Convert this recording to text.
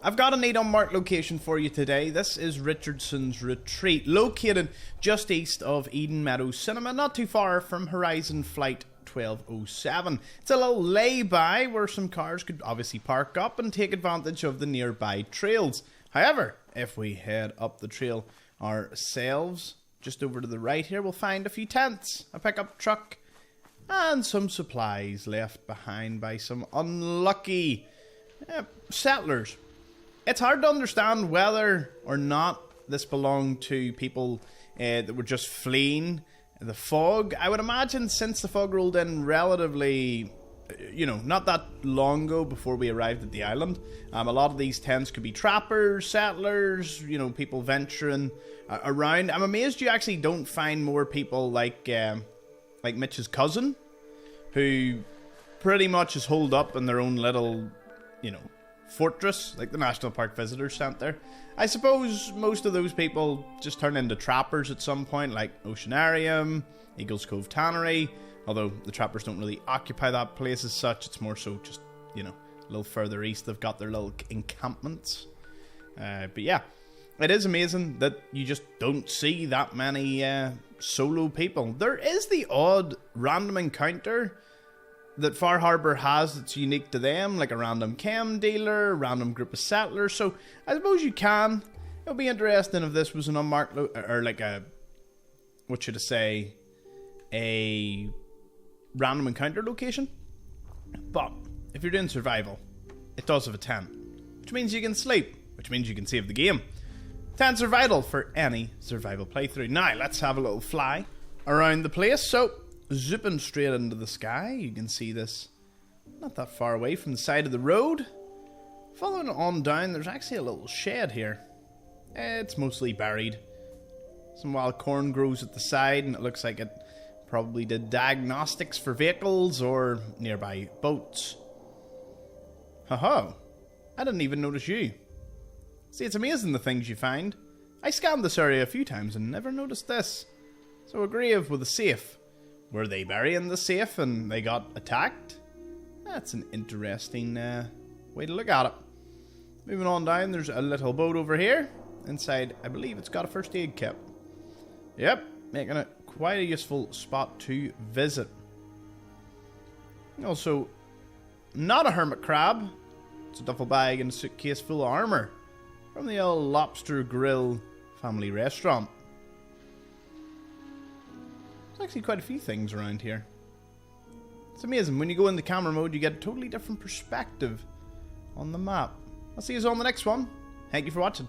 I've got a neat unmarked location for you today. This is Richardson's Retreat, located just east of Eden Meadows Cinema, not too far from Horizon Flight 1207. It's a little lay-by where some cars could obviously park up and take advantage of the nearby trails. However, if we head up the trail ourselves, just over to the right here, we'll find a few tents, a pickup truck, and some supplies left behind by some unlucky settlers. It's hard to understand whether or not this belonged to people that were just fleeing the fog. I would imagine since the fog rolled in relatively, not that long ago before we arrived at the island, a lot of these tents could be trappers, settlers, people venturing around. I'm amazed you actually don't find more people like Mitch's cousin, who pretty much is holed up in their own little, fortress, like the National Park Visitor Centre. I suppose most of those people just turn into trappers at some point, like Oceanarium, Eagles Cove Tannery, although the trappers don't really occupy that place as such. It's more so just, a little further east they've got their little encampments. But yeah, it is amazing that you just don't see that many solo people. There is the odd random encounter that Far Harbour has that's unique to them, like a random chem dealer, a random group of settlers. So I suppose you can. It would be interesting if this was an unmarked or like a random encounter location. But if you're doing survival, it does have a tent, which means you can sleep, which means you can save the game. Tents are vital for any survival playthrough. Now let's have a little fly around the place. So zipping straight into the sky, you can see this not that far away from the side of the road. Following it on down, there's actually a little shed here. It's mostly buried. Some wild corn grows at the side, and it looks like it probably did diagnostics for vehicles or nearby boats. Haha, I didn't even notice you. See, it's amazing the things you find. I scanned this area a few times and never noticed this. So a grave with a safe. Were they burying the safe and they got attacked? That's an interesting way to look at it. Moving on down, there's a little boat over here. Inside, I believe it's got a first aid kit. Yep, making it quite a useful spot to visit. Also, not a hermit crab. It's a duffel bag and a suitcase full of armour from the old Lobster Grill family restaurant. There's actually quite a few things around here. It's amazing. When you go into camera mode, you get a totally different perspective on the map. I'll see you on the next one. Thank you for watching.